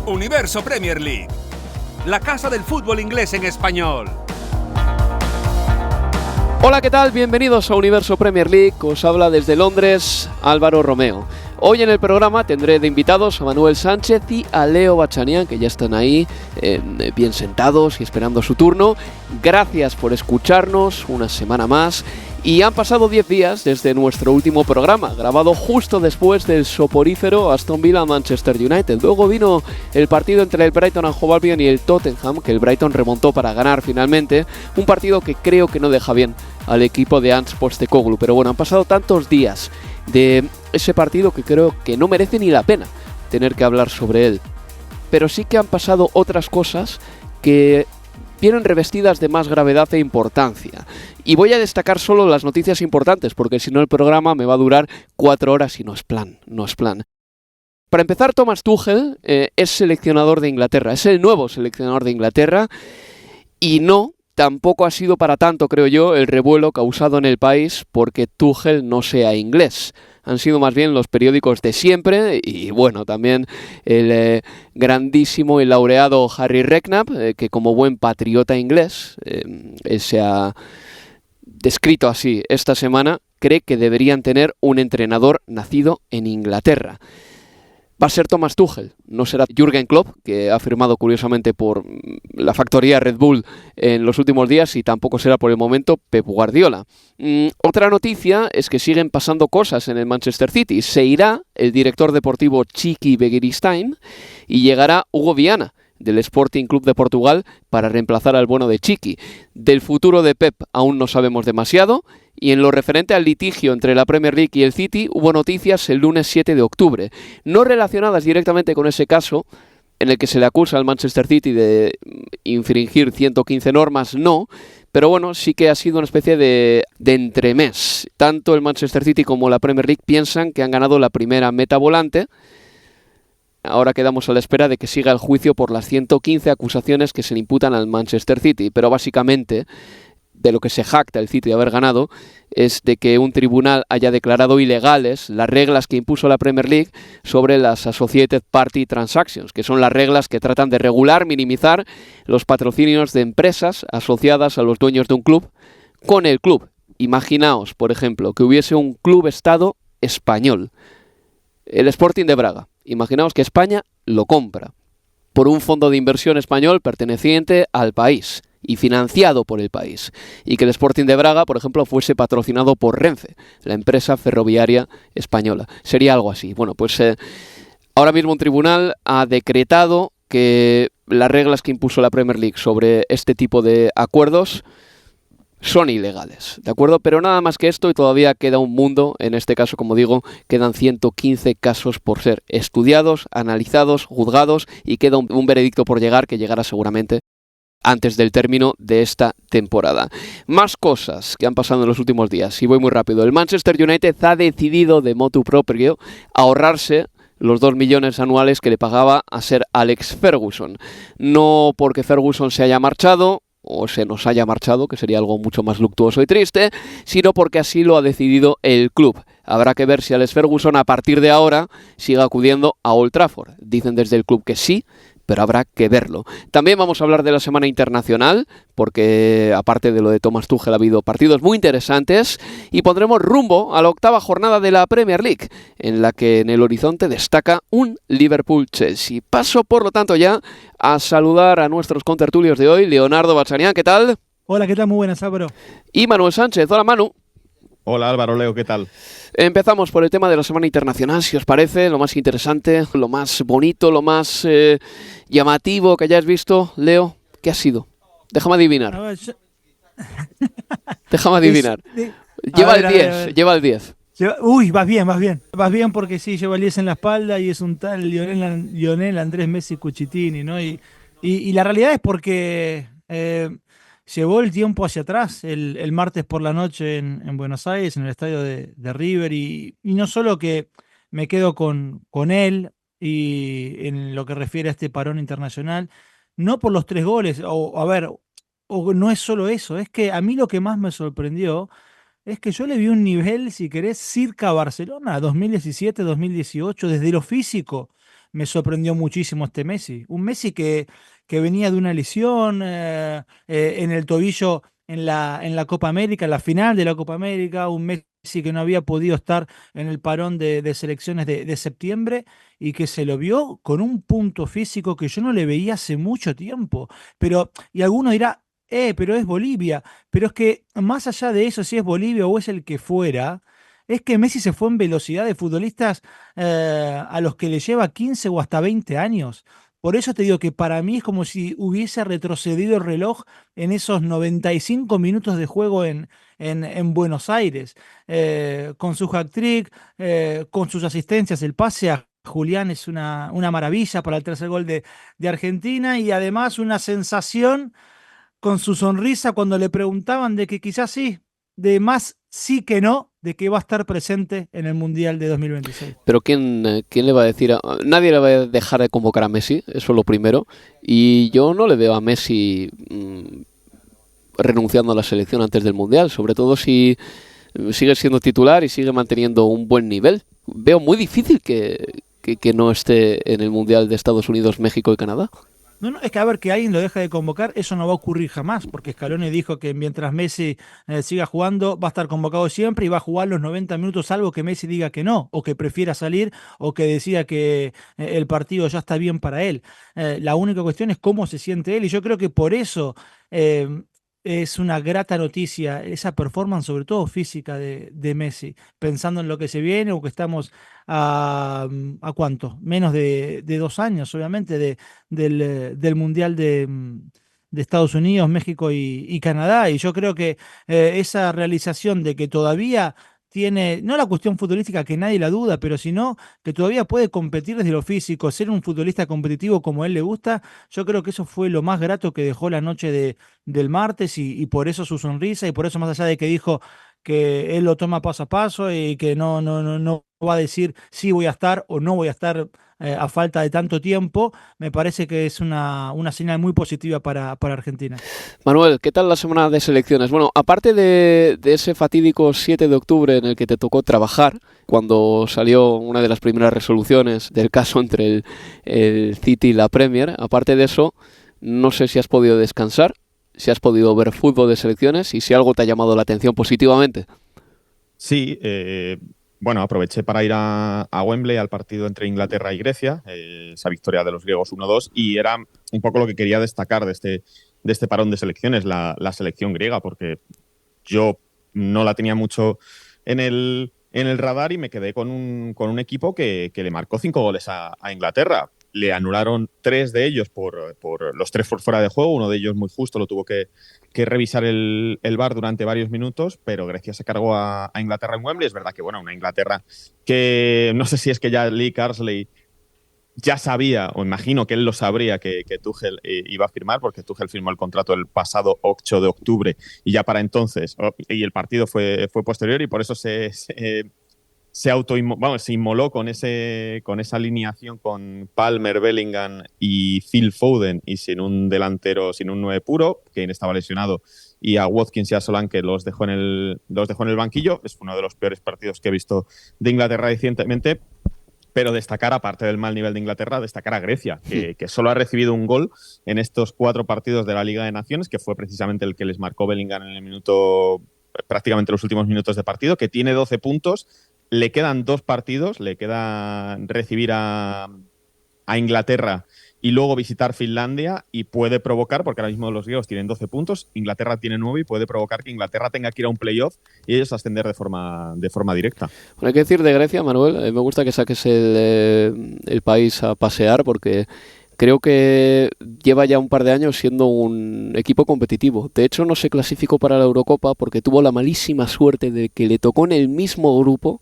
Universo Premier League, la casa del fútbol inglés en español. Hola, ¿qué tal? Bienvenidos a Universo Premier League. Os habla desde Londres Álvaro Romeo. Hoy en el programa tendré de invitados a Manuel Sánchez y a Leo Bachanian, que ya están ahí bien sentados y esperando su turno. Gracias por escucharnos una semana más. Y han pasado 10 días desde nuestro último programa, grabado justo después del soporífero Aston Villa-Manchester United. Luego vino el partido entre el Brighton and Hove Albion y el Tottenham, que el Brighton remontó para ganar finalmente. Un partido que creo que no deja bien al equipo de Ange Postecoglou. Pero bueno, han pasado tantos días de ese partido que creo que no merece ni la pena tener que hablar sobre él. Pero sí que han pasado otras cosas que vienen revestidas de más gravedad e importancia. Y voy a destacar solo las noticias importantes, porque si no el programa me va a durar 4 horas y no es plan. Para empezar, Thomas Tuchel es seleccionador de Inglaterra, es el nuevo seleccionador de Inglaterra, y tampoco ha sido para tanto, creo yo, el revuelo causado en el país porque Tuchel no sea inglés. Han sido más bien los periódicos de siempre y bueno, también el grandísimo y laureado Harry Redknapp, que como buen patriota inglés, se ha descrito así esta semana, cree que deberían tener un entrenador nacido en Inglaterra. Va a ser Thomas Tuchel, no será Jürgen Klopp, que ha firmado curiosamente por la factoría Red Bull en los últimos días, y tampoco será por el momento Pep Guardiola. Otra noticia es que siguen pasando cosas en el Manchester City. Se irá el director deportivo Txiki Begiristain y llegará Hugo Viana, del Sporting Club de Portugal, para reemplazar al bueno de Txiki. Del futuro de Pep aún no sabemos demasiado, y en lo referente al litigio entre la Premier League y el City hubo noticias el lunes 7 de octubre, no relacionadas directamente con ese caso, en el que se le acusa al Manchester City de infringir 115 normas, pero bueno, sí que ha sido una especie de entremés. Tanto el Manchester City como la Premier League piensan que han ganado la primera meta volante. Ahora quedamos a la espera de que siga el juicio por las 115 acusaciones que se le imputan al Manchester City, pero básicamente de lo que se jacta el City de haber ganado es de que un tribunal haya declarado ilegales las reglas que impuso la Premier League sobre las Associated Party Transactions, que son las reglas que tratan de regular, minimizar los patrocinios de empresas asociadas a los dueños de un club con el club. Imaginaos, por ejemplo, que hubiese un club-estado español, el Sporting de Braga. Imaginaos que España lo compra por un fondo de inversión español perteneciente al país y financiado por el país, y que el Sporting de Braga, por ejemplo, fuese patrocinado por Renfe, la empresa ferroviaria española. Sería algo así. Bueno, pues ahora mismo un tribunal ha decretado que las reglas que impuso la Premier League sobre este tipo de acuerdos son ilegales, ¿de acuerdo? Pero nada más que esto, y todavía queda un mundo. En este caso, como digo, quedan 115 casos por ser estudiados, analizados, juzgados, y queda un veredicto por llegar, que llegará seguramente antes del término de esta temporada. Más cosas que han pasado en los últimos días, y voy muy rápido. El Manchester United ha decidido de motu propio ahorrarse los 2 millones anuales que le pagaba a Sir Alex Ferguson. No porque Ferguson se haya marchado o se nos haya marchado, que sería algo mucho más luctuoso y triste, sino porque así lo ha decidido el club. Habrá que ver si Alex Ferguson a partir de ahora sigue acudiendo a Old Trafford. Dicen desde el club que sí, pero habrá que verlo. También vamos a hablar de la semana internacional, porque aparte de lo de Thomas Tuchel ha habido partidos muy interesantes, y pondremos rumbo a la 8ª jornada de la Premier League, en la que en el horizonte destaca un Liverpool-Chelsea. Paso, por lo tanto, ya a saludar a nuestros contertulios de hoy. Leonardo Bachanian, ¿qué tal? Hola, ¿qué tal? Muy buenas, Álvaro. Y Manuel Sánchez. Hola, Manu. Hola Álvaro, Leo, ¿qué tal? Empezamos por el tema de la semana internacional, si os parece, lo más interesante, lo más bonito, lo más llamativo que hayáis visto. Leo, ¿qué ha sido? Déjame adivinar. A ver, Déjame adivinar. Lleva el 10. Uy, vas bien. Vas bien porque sí, lleva el 10 en la espalda y es un tal Lionel Andrés Messi Cuchitini, ¿no? Y la realidad es porque llevó el tiempo hacia atrás el martes por la noche en Buenos Aires, en el estadio de River, y no solo que me quedo con él y en lo que refiere a este parón internacional, no por los 3 goles, o no es solo eso, es que a mí lo que más me sorprendió es que yo le vi un nivel, si querés, circa Barcelona, 2017, 2018, desde lo físico. me sorprendió muchísimo este Messi. Un Messi que venía de una lesión en el tobillo en la Copa América, en la final de la Copa América, un Messi que no había podido estar en el parón de selecciones de septiembre y que se lo vio con un punto físico que yo no le veía hace mucho tiempo. Y alguno dirá, pero es Bolivia. Pero es que más allá de eso, si es Bolivia o es el que fuera, es que Messi se fue en velocidad de futbolistas a los que le lleva 15 o hasta 20 años. Por eso te digo que para mí es como si hubiese retrocedido el reloj en esos 95 minutos de juego en Buenos Aires, con su hat-trick, con sus asistencias, el pase a Julián es una maravilla para el tercer gol de Argentina y además una sensación con su sonrisa cuando le preguntaban de que quizás sí, de más sí que no, de que va a estar presente en el Mundial de 2026. Pero ¿quién le va a decir? Nadie le va a dejar de convocar a Messi, eso es lo primero. Y yo no le veo a Messi renunciando a la selección antes del Mundial, sobre todo si sigue siendo titular y sigue manteniendo un buen nivel. Veo muy difícil que no esté en el Mundial de Estados Unidos, México y Canadá. No, es que a ver, que alguien lo deje de convocar, eso no va a ocurrir jamás, porque Scaloni dijo que mientras Messi siga jugando, va a estar convocado siempre y va a jugar los 90 minutos, salvo que Messi diga que no, o que prefiera salir, o que decida que el partido ya está bien para él. La única cuestión es cómo se siente él, y yo creo que por eso es una grata noticia esa performance, sobre todo física, de Messi, pensando en lo que se viene, o que estamos ¿a cuánto? Menos de 2 años, obviamente, del Mundial de Estados Unidos, México y Canadá. Y yo creo que esa realización de que todavía tiene, no la cuestión futbolística que nadie la duda, pero sino que todavía puede competir desde lo físico, ser un futbolista competitivo como a él le gusta, yo creo que eso fue lo más grato que dejó la noche del martes y por eso su sonrisa y por eso más allá de que dijo que él lo toma paso a paso y que no va a decir sí voy a estar o no voy a estar a falta de tanto tiempo, me parece que es una señal muy positiva para Argentina. Manuel, ¿qué tal la semana de selecciones? Bueno, aparte de ese fatídico 7 de octubre en el que te tocó trabajar, cuando salió una de las primeras resoluciones del caso entre el City y la Premier, aparte de eso, no sé si has podido descansar, si has podido ver fútbol de selecciones y si algo te ha llamado la atención positivamente. Sí, bueno, aproveché para ir a Wembley al partido entre Inglaterra y Grecia, esa victoria de los griegos 1-2, y era un poco lo que quería destacar de este parón de selecciones, la selección griega, porque yo no la tenía mucho en el radar y me quedé con un equipo que le marcó 5 goles a Inglaterra. Le anularon 3 de ellos por los 3 por fuera de juego, uno de ellos muy justo, lo tuvo que revisar el VAR durante varios minutos, pero Grecia se cargó a Inglaterra en Wembley. Es verdad que, bueno, una Inglaterra que no sé si es que ya Lee Carsley ya sabía, o imagino que él lo sabría, que Tuchel iba a firmar, porque Tuchel firmó el contrato el pasado 8 de octubre y ya para entonces, y el partido fue posterior y por eso se inmoló con esa alineación con Palmer, Bellingham y Phil Foden y sin un delantero, sin un 9 puro, Kane estaba lesionado, y a Watkins y a Solanke los dejó en el banquillo. Es uno de los peores partidos que he visto de Inglaterra recientemente, pero destacar, aparte del mal nivel de Inglaterra, destacar a Grecia, que solo ha recibido un gol en estos 4 partidos de la Liga de Naciones, que fue precisamente el que les marcó Bellingham en el minuto, prácticamente los últimos minutos de partido, que tiene 12 puntos. Le quedan 2 partidos, le queda recibir a Inglaterra y luego visitar Finlandia, y puede provocar, porque ahora mismo los griegos tienen 12 puntos, Inglaterra tiene 9 y puede provocar que Inglaterra tenga que ir a un playoff y ellos ascender de forma directa. Bueno, hay que decir de Grecia, Manuel, me gusta que saques el país a pasear, porque creo que lleva ya un par de años siendo un equipo competitivo. De hecho, no se clasificó para la Eurocopa porque tuvo la malísima suerte de que le tocó en el mismo grupo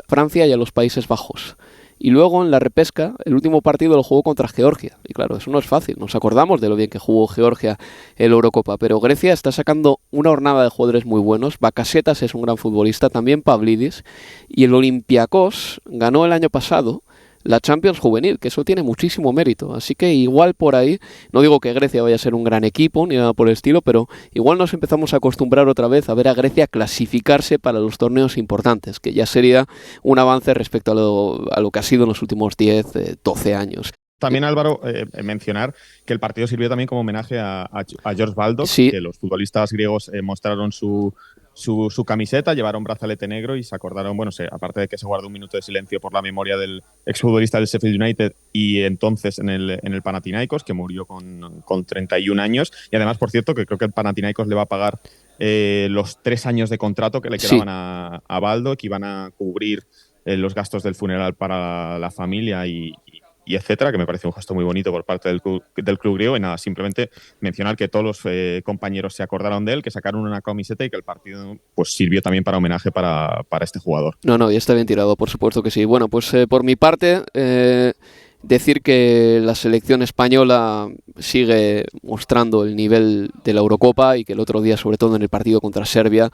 Francia y a los Países Bajos. Y luego en la repesca, el último partido lo jugó contra Georgia. Y claro, eso no es fácil. Nos acordamos de lo bien que jugó Georgia en la Eurocopa. Pero Grecia está sacando una hornada de jugadores muy buenos. Bakasetas es un gran futbolista, también Pavlidis. Y el Olympiacos ganó el año pasado la Champions juvenil, que eso tiene muchísimo mérito. Así que igual por ahí, no digo que Grecia vaya a ser un gran equipo ni nada por el estilo, pero igual nos empezamos a acostumbrar otra vez a ver a Grecia clasificarse para los torneos importantes, que ya sería un avance respecto a lo que ha sido en los últimos 10, 12 años. También, Álvaro, mencionar que el partido sirvió también como homenaje a George Baldock, sí, que los futbolistas griegos mostraron su camiseta, llevaron brazalete negro y se acordaron, bueno, aparte de que se guardó un minuto de silencio por la memoria del exfutbolista del Sheffield United y entonces en el Panathinaikos, que murió con 31 años. Y además, por cierto, que creo que el Panathinaikos le va a pagar los 3 años de contrato que le quedaban a Baldock, que iban a cubrir los gastos del funeral para la familia y etcétera, que me parece un gesto muy bonito por parte del club griego. Y nada, simplemente mencionar que todos los compañeros se acordaron de él, que sacaron una camiseta y que el partido pues sirvió también para homenaje para este jugador. No, y está bien tirado, por supuesto que sí. Bueno, pues por mi parte, decir que la selección española sigue mostrando el nivel de la Eurocopa y que el otro día, sobre todo en el partido contra Serbia,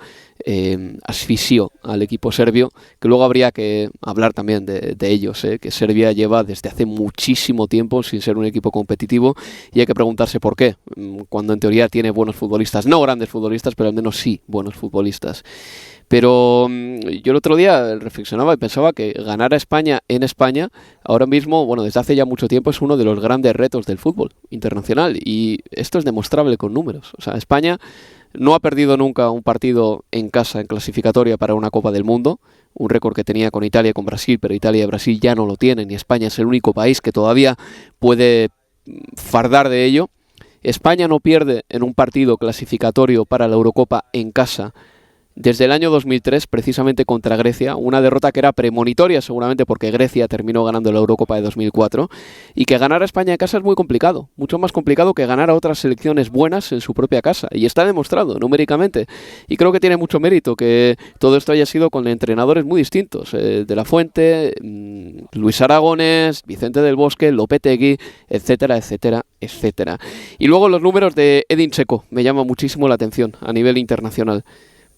asfixió al equipo serbio, que luego habría que hablar también de ellos, que Serbia lleva desde hace muchísimo tiempo sin ser un equipo competitivo y hay que preguntarse por qué, cuando en teoría tiene buenos futbolistas, no grandes futbolistas, pero al menos sí buenos futbolistas. Pero yo el otro día reflexionaba y pensaba que ganar a España en España, ahora mismo, bueno, desde hace ya mucho tiempo, es uno de los grandes retos del fútbol internacional. Y esto es demostrable con números. O sea, España no ha perdido nunca un partido en casa, en clasificatoria para una Copa del Mundo. Un récord que tenía con Italia y con Brasil, pero Italia y Brasil ya no lo tienen. Y España es el único país que todavía puede fardar de ello. España no pierde en un partido clasificatorio para la Eurocopa en casa desde el año 2003, precisamente contra Grecia, una derrota que era premonitoria seguramente porque Grecia terminó ganando la Eurocopa de 2004, y que ganar a España en casa es muy complicado, mucho más complicado que ganar a otras selecciones buenas en su propia casa, y está demostrado numéricamente, y creo que tiene mucho mérito que todo esto haya sido con entrenadores muy distintos, De la Fuente, Luis Aragonés, Vicente del Bosque, Lopetegui, etcétera, etcétera, etcétera. Y luego los números de Edin Dzeko me llama muchísimo la atención a nivel internacional,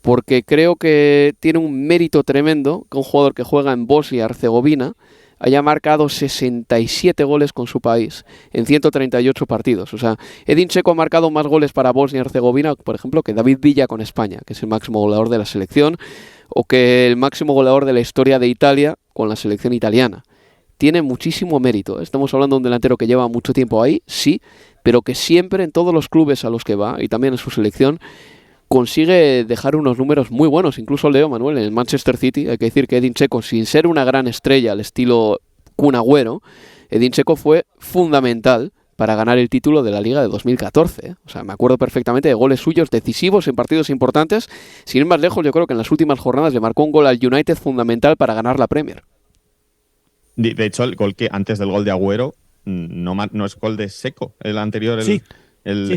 porque creo que tiene un mérito tremendo que un jugador que juega en Bosnia y Herzegovina haya marcado 67 goles con su país en 138 partidos. O sea, Edin Dzeko ha marcado más goles para Bosnia y Herzegovina, por ejemplo, que David Villa con España, que es el máximo goleador de la selección, o que el máximo goleador de la historia de Italia con la selección italiana. Tiene muchísimo mérito. Estamos hablando de un delantero que lleva mucho tiempo ahí, sí, pero que siempre en todos los clubes a los que va, y también en su selección, consigue dejar unos números muy buenos. Incluso Leo Manuel en el Manchester City, hay que decir que Edin Dzeko, sin ser una gran estrella al estilo Kun Agüero, Edin Dzeko fue fundamental para ganar el título de la Liga de 2014. O sea, me acuerdo perfectamente de goles suyos decisivos en partidos importantes. Sin ir más lejos, yo creo que en las últimas jornadas le marcó un gol al United fundamental para ganar la Premier. De hecho, el gol que antes del gol de Agüero no es gol de Dzeko, el anterior. Sí. El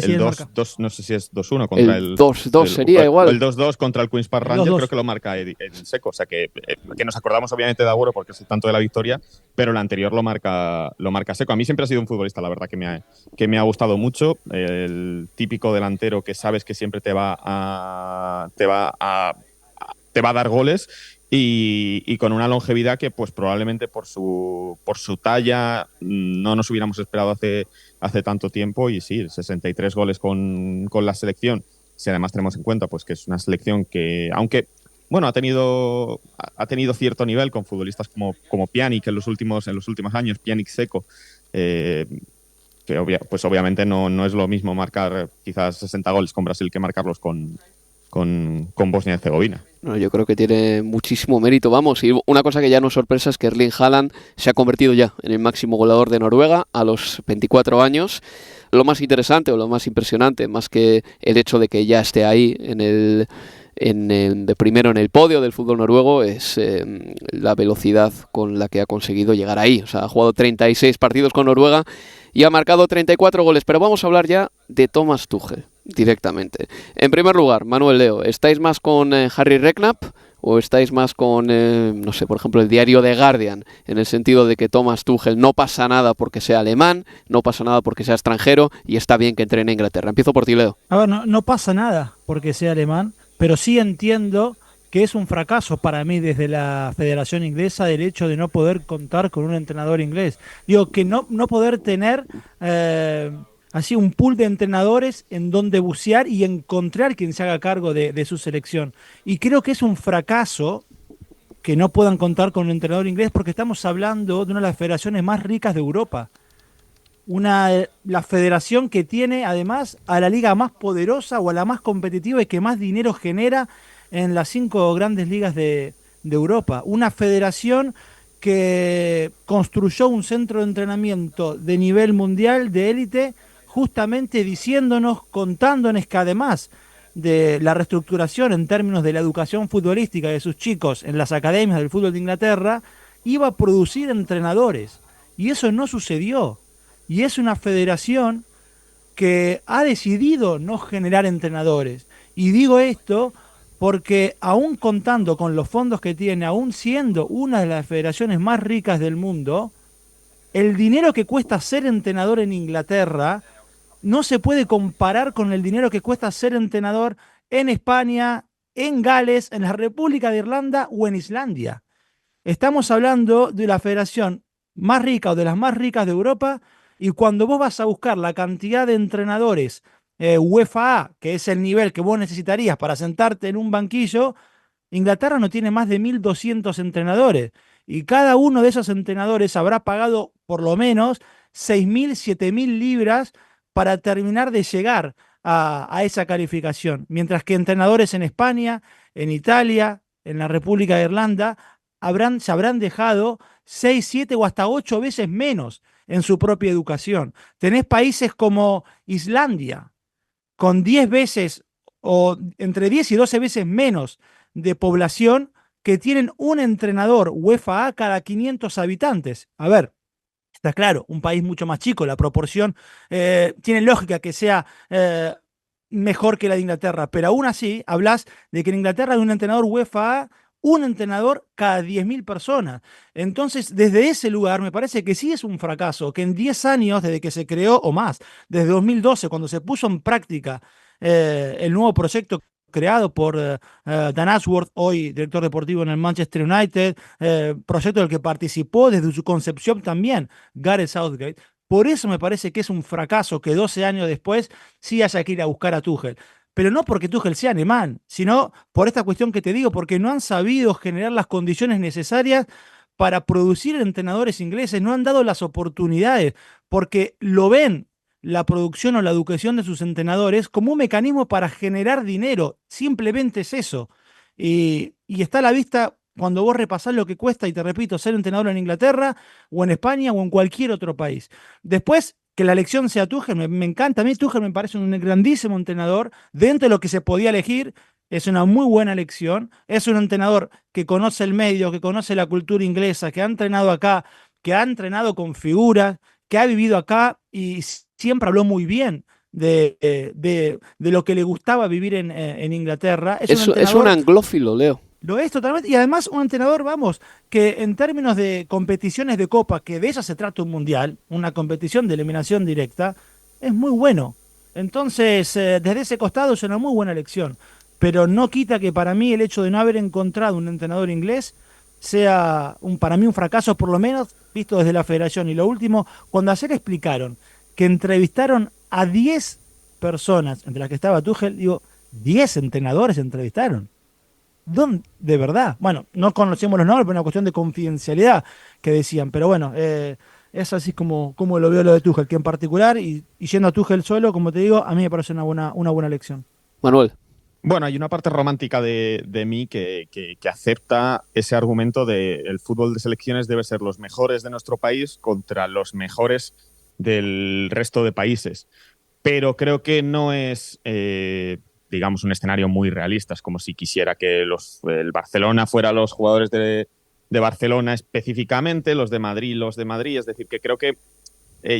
2, no sé si es 2-1 contra el 2-2 sería igual. El 2-2 contra el Queen's Park Rangers, creo que lo marca Edin Dzeko. O sea que nos acordamos obviamente de Agüero porque es tanto de la victoria, pero el anterior lo marca Dzeko. A mí siempre ha sido un futbolista, la verdad, que me ha gustado mucho. El típico delantero que sabes que siempre te va a dar goles. Y con una longevidad que pues probablemente por su talla no nos hubiéramos esperado hace tanto tiempo. Y sí, 63 goles con la selección. Si además tenemos en cuenta pues que es una selección que, aunque bueno, ha tenido cierto nivel con futbolistas como Pjanic en los últimos años, Pjanic, Dzeko, que obviamente no es lo mismo marcar quizás 60 goles con Brasil que marcarlos con Bosnia y Herzegovina. No, yo creo que tiene muchísimo mérito, vamos, y una cosa que ya no sorpresa es que Erling Haaland se ha convertido ya en el máximo goleador de Noruega a los 24 años. Lo más interesante o lo más impresionante, más que el hecho de que ya esté ahí de primero en el podio del fútbol noruego, es la velocidad con la que ha conseguido llegar ahí. O sea, ha jugado 36 partidos con Noruega y ha marcado 34 goles, pero vamos a hablar ya de Thomas Tuchel directamente. En primer lugar, Manuel, Leo, ¿estáis más con Harry Redknapp o estáis más con, no sé, por ejemplo, el diario The Guardian, en el sentido de que Thomas Tuchel no pasa nada porque sea alemán, no pasa nada porque sea extranjero y está bien que entrene en Inglaterra? Empiezo por ti, Leo. A ver, no pasa nada porque sea alemán, pero sí entiendo que es un fracaso para mí desde la Federación Inglesa del hecho de no poder contar con un entrenador inglés. Digo, que no poder tener así un pool de entrenadores en donde bucear y encontrar quien se haga cargo de su selección. Y creo que es un fracaso que no puedan contar con un entrenador inglés porque estamos hablando de una de las federaciones más ricas de Europa. La federación que tiene además a la liga más poderosa o a la más competitiva y que más dinero genera en las 5 grandes ligas de Europa. Una federación que construyó un centro de entrenamiento de nivel mundial, de élite, justamente diciéndonos, contándonos que además de la reestructuración en términos de la educación futbolística de sus chicos en las academias del fútbol de Inglaterra, iba a producir entrenadores. Y eso no sucedió. Y es una federación que ha decidido no generar entrenadores. Y digo esto porque aún contando con los fondos que tiene, aún siendo una de las federaciones más ricas del mundo, el dinero que cuesta ser entrenador en Inglaterra no se puede comparar con el dinero que cuesta ser entrenador en España, en Gales, en la República de Irlanda o en Islandia. Estamos hablando de la federación más rica o de las más ricas de Europa, y cuando vos vas a buscar la cantidad de entrenadores UEFA A, que es el nivel que vos necesitarías para sentarte en un banquillo, Inglaterra no tiene más de 1.200 entrenadores. Y cada uno de esos entrenadores habrá pagado por lo menos 6.000, 7.000 libras para terminar de llegar a esa calificación. Mientras que entrenadores en España, en Italia, en la República de Irlanda, se habrán dejado 6, 7 o hasta 8 veces menos en su propia educación. Tenés países como Islandia, con 10 veces o entre 10 y 12 veces menos de población, que tienen un entrenador UEFA A cada 500 habitantes. A ver, está claro, un país mucho más chico, la proporción tiene lógica que sea mejor que la de Inglaterra, pero aún así hablas de que en Inglaterra hay un entrenador UEFA A, un entrenador cada 10.000 personas. Entonces, desde ese lugar me parece que sí es un fracaso, que en 10 años, desde que se creó, o más, desde 2012, cuando se puso en práctica el nuevo proyecto creado por Dan Ashworth, hoy director deportivo en el Manchester United, proyecto del que participó desde su concepción también Gareth Southgate. Por eso me parece que es un fracaso que 12 años después sí haya que ir a buscar a Tuchel. Pero no porque Tuchel sea alemán, sino por esta cuestión que te digo, porque no han sabido generar las condiciones necesarias para producir entrenadores ingleses, no han dado las oportunidades, porque lo ven la producción o la educación de sus entrenadores como un mecanismo para generar dinero. Simplemente es eso. Y está a la vista cuando vos repasás lo que cuesta, y te repito, ser entrenador en Inglaterra o en España o en cualquier otro país. Después, que la elección sea Tuchel, me encanta. A mí Tuchel me parece un grandísimo entrenador. Dentro de lo que se podía elegir, es una muy buena elección. Es un entrenador que conoce el medio, que conoce la cultura inglesa, que ha entrenado acá, que ha entrenado con figuras, que ha vivido acá y siempre habló muy bien de lo que le gustaba vivir en Inglaterra. Es un anglófilo, Leo. Lo es totalmente. Y además un entrenador, vamos, que en términos de competiciones de copa, que de ella se trata un mundial, una competición de eliminación directa, es muy bueno. Entonces, desde ese costado es una muy buena elección. Pero no quita que para mí el hecho de no haber encontrado un entrenador inglés sea para mí un fracaso, por lo menos visto desde la federación. Y lo último, cuando ayer explicaron que entrevistaron a 10 personas, entre las que estaba Tuchel, digo, 10 entrenadores entrevistaron. ¿Dónde? De verdad. Bueno, no conocemos los nombres, pero una cuestión de confidencialidad que decían. Pero bueno, es así como lo veo lo de Tuchel, que en particular, y yendo a Tuchel solo, como te digo, a mí me parece una buena elección. Manuel. Bueno, hay una parte romántica de mí que acepta ese argumento de el fútbol de selecciones debe ser los mejores de nuestro país contra los mejores del resto de países. Pero creo que no es, digamos, un escenario muy realista. Es como si quisiera que el Barcelona fuera los jugadores de Barcelona específicamente, los de Madrid. Es decir, que creo que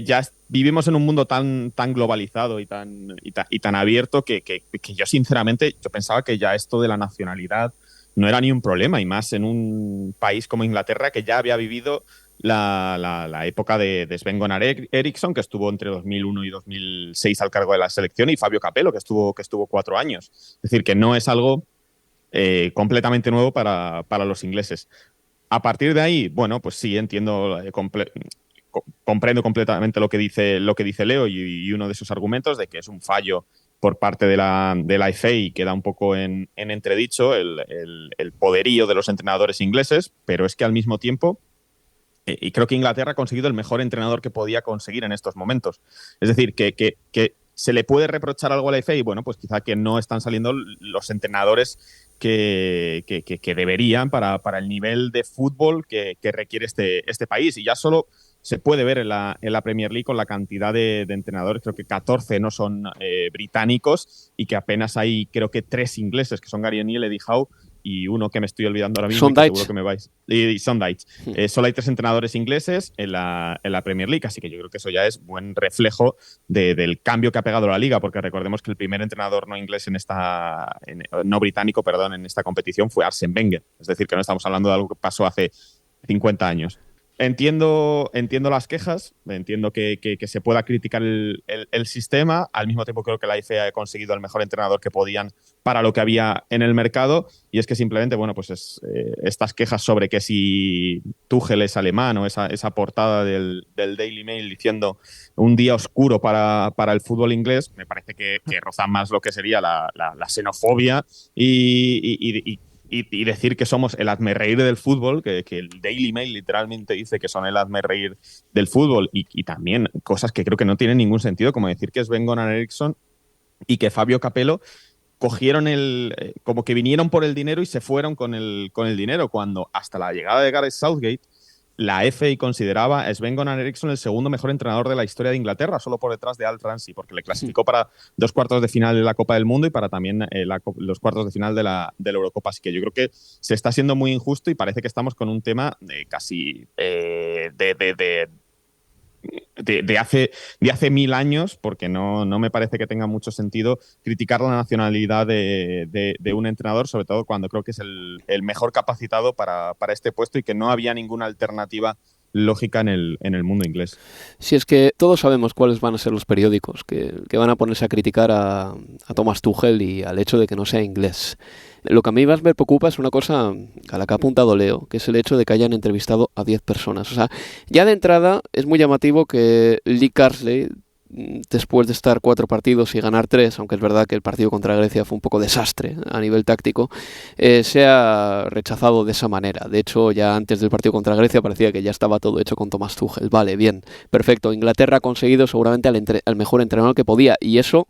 ya vivimos en un mundo tan globalizado y tan abierto que yo sinceramente yo pensaba que ya esto de la nacionalidad no era ni un problema, y más en un país como Inglaterra, que ya había vivido la época de Sven-Goran Eriksson, que estuvo entre 2001 y 2006 al cargo de la selección, y Fabio Capello, que estuvo 4 años. Es decir, que no es algo completamente nuevo para los ingleses. A partir de ahí, bueno, pues sí, entiendo, comprendo completamente lo que dice Leo y uno de sus argumentos de que es un fallo por parte de la FA y queda un poco en entredicho el poderío de los entrenadores ingleses, pero es que al mismo tiempo, y creo que Inglaterra ha conseguido el mejor entrenador que podía conseguir en estos momentos. Es decir, que se le puede reprochar algo a la FA y bueno, pues quizá que no están saliendo los entrenadores que deberían para el nivel de fútbol que requiere este país. Y ya solo se puede ver en la Premier League con la cantidad de entrenadores, creo que 14 no son británicos y que apenas hay, creo que 3 ingleses, que son Gary O'Neill, Eddie Howe y uno que me estoy olvidando ahora mismo, Sondage. seguro que me vais. Y Sondage. Solo hay 3 entrenadores ingleses en la Premier League, así que yo creo que eso ya es buen reflejo del cambio que ha pegado la liga, porque recordemos que el primer entrenador no inglés no británico, perdón, en esta competición fue Arsene Wenger. Es decir, que no estamos hablando de algo que pasó hace 50 años. Entiendo las quejas, entiendo que se pueda criticar el sistema, al mismo tiempo creo que la FA ha conseguido el mejor entrenador que podían para lo que había en el mercado, y es que simplemente, bueno, pues estas quejas sobre que si Tuchel es alemán o esa portada del Daily Mail diciendo un día oscuro para el fútbol inglés, me parece que rozan más lo que sería la xenofobia y decir que somos el hazmerreír del fútbol, que el Daily Mail literalmente dice que son el hazmerreír del fútbol, y también cosas que creo que no tienen ningún sentido, como decir que Sven-Göran Eriksson y que Fabio Capello cogieron como que vinieron por el dinero y se fueron con el dinero, cuando hasta la llegada de Gareth Southgate la FA consideraba a Sven-Göran Eriksson el segundo mejor entrenador de la historia de Inglaterra, solo por detrás de Al Ramsey, porque le clasificó para 2 cuartos de final de la Copa del Mundo y para también los cuartos de final de la Eurocopa. Así que yo creo que se está siendo muy injusto y parece que estamos con un tema casi de hace 1000 años, porque no me parece que tenga mucho sentido criticar la nacionalidad de un entrenador, sobre todo cuando creo que es el mejor capacitado para este puesto y que no había ninguna alternativa lógica en el mundo inglés. Si es que todos sabemos cuáles van a ser los periódicos que van a ponerse a criticar a Thomas Tuchel y al hecho de que no sea inglés. Lo que a mí más me preocupa es una cosa a la que ha apuntado Leo, que es el hecho de que hayan entrevistado a 10 personas. O sea, ya de entrada es muy llamativo que Lee Carsley, después de estar 4 partidos y ganar 3, aunque es verdad que el partido contra Grecia fue un poco desastre a nivel táctico, sea rechazado de esa manera. De hecho, ya antes del partido contra Grecia parecía que ya estaba todo hecho con Thomas Tuchel. Vale, bien, perfecto. Inglaterra ha conseguido seguramente al mejor entrenador que podía, y eso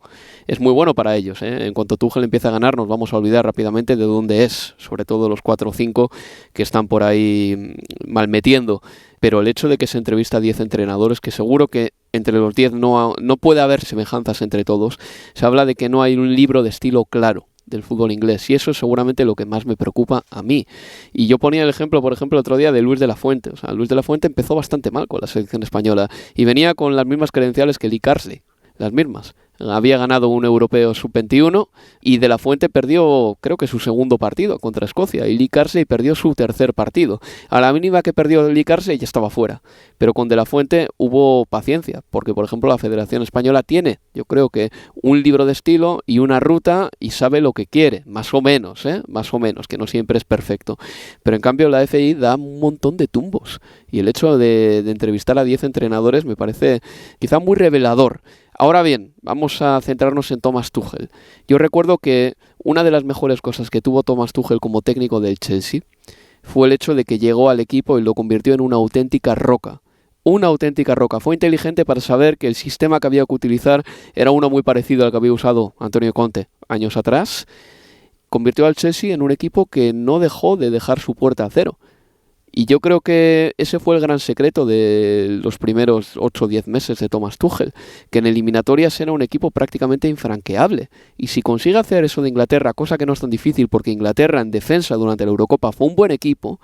es muy bueno para ellos, ¿eh? En cuanto Tuchel empieza a ganar, nos vamos a olvidar rápidamente de dónde es, sobre todo los 4 o 5 que están por ahí malmetiendo. Pero el hecho de que se entrevista a 10 entrenadores, que seguro que entre los 10 no puede haber semejanzas entre todos, se habla de que no hay un libro de estilo claro del fútbol inglés, y eso es seguramente lo que más me preocupa a mí. Y yo ponía el ejemplo, por ejemplo, el otro día de Luis de la Fuente. O sea, Luis de la Fuente empezó bastante mal con la selección española y venía con las mismas credenciales que Lee Carsley, las mismas. Había ganado un europeo sub-21 y De la Fuente perdió, creo que su segundo partido contra Escocia, y Lee Carsley perdió su tercer partido. A la mínima que perdió Lee Carsley ya estaba fuera, pero con De la Fuente hubo paciencia, porque por ejemplo la Federación Española tiene, yo creo que un libro de estilo y una ruta y sabe lo que quiere, más o menos, que no siempre es perfecto. Pero en cambio la FI da un montón de tumbos, y el hecho de entrevistar a 10 entrenadores me parece quizá muy revelador. Ahora bien, vamos a centrarnos en Thomas Tuchel. Yo recuerdo que una de las mejores cosas que tuvo Thomas Tuchel como técnico del Chelsea fue el hecho de que llegó al equipo y lo convirtió en una auténtica roca. Una auténtica roca. Fue inteligente para saber que el sistema que había que utilizar era uno muy parecido al que había usado Antonio Conte años atrás. Convirtió al Chelsea en un equipo que no dejó de dejar su puerta a cero. Y yo creo que ese fue el gran secreto de los primeros 8 o 10 meses de Thomas Tuchel, que en eliminatorias era un equipo prácticamente infranqueable. Y si consigue hacer eso de Inglaterra, cosa que no es tan difícil porque Inglaterra en defensa durante la Eurocopa fue un buen equipo,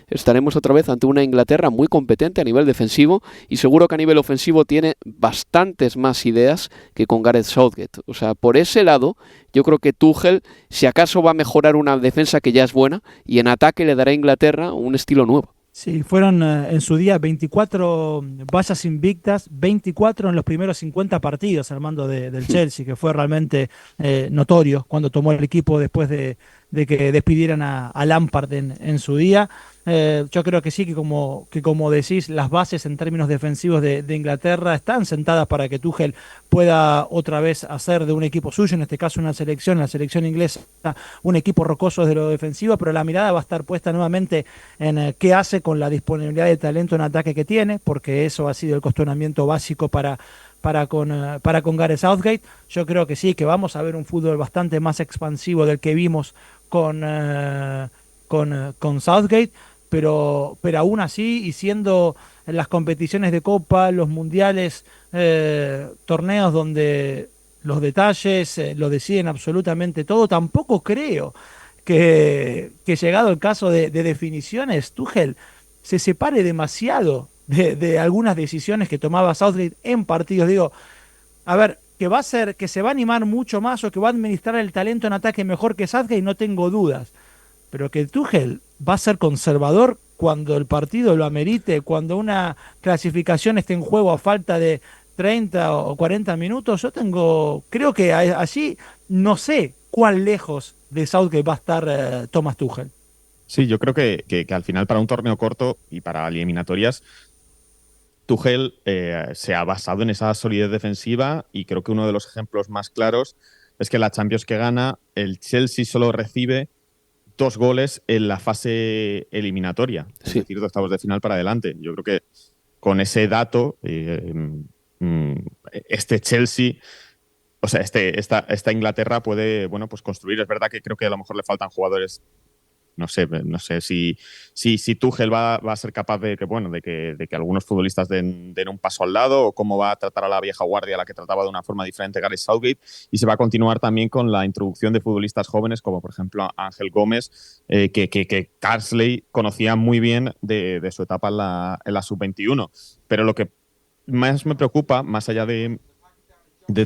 estaremos otra vez ante una Inglaterra muy competente a nivel defensivo, y seguro que a nivel ofensivo tiene bastantes más ideas que con Gareth Southgate. O sea, por ese lado, yo creo que Tuchel, si acaso, va a mejorar una defensa que ya es buena, y en ataque le dará a Inglaterra un estilo nuevo. Sí, fueron en su día 24 vallas invictas, 24 en los primeros 50 partidos al mando del Chelsea, que fue realmente notorio cuando tomó el equipo después de de que despidieran a Lampard en su día. Yo creo que sí, que como decís, las bases en términos defensivos de Inglaterra están sentadas para que Tuchel pueda otra vez hacer de un equipo suyo, en este caso una selección, la selección inglesa, un equipo rocoso desde lo defensivo, pero la mirada va a estar puesta nuevamente en qué hace con la disponibilidad de talento en ataque que tiene, porque eso ha sido el cuestionamiento básico para con Gareth Southgate. Yo creo que sí, que vamos a ver un fútbol bastante más expansivo del que vimos con Southgate, pero aún así, y siendo en las competiciones de Copa, los mundiales, torneos donde los detalles lo deciden absolutamente todo, tampoco creo que llegado el caso de definiciones, Tuchel se separe demasiado de algunas decisiones que tomaba Southgate en partidos. Digo, a ver, que va a ser, que se va a animar mucho más o que va a administrar el talento en ataque mejor que Southgate, no tengo dudas. Pero que Tuchel va a ser conservador cuando el partido lo amerite, cuando una clasificación esté en juego a falta de 30 o 40 minutos, creo que allí no sé cuán lejos de Southgate va a estar Thomas Tuchel. Sí, yo creo que al final para un torneo corto y para eliminatorias, Tuchel se ha basado en esa solidez defensiva y creo que uno de los ejemplos más claros es que la Champions que gana, el Chelsea solo recibe 2 goles en la fase eliminatoria, es decir, de octavos de final para adelante. Yo creo que con ese dato, este Chelsea, o sea, esta Inglaterra puede, bueno, pues construir. Es verdad que creo que a lo mejor le faltan jugadores. No sé si Tuchel va a ser capaz de que algunos futbolistas den un paso al lado, o cómo va a tratar a la vieja guardia, a la que trataba de una forma diferente Gareth Southgate, y se va a continuar también con la introducción de futbolistas jóvenes como por ejemplo Ángel Gómez, que Carsley conocía muy bien de su etapa en la sub-21. Pero lo que más me preocupa, más allá de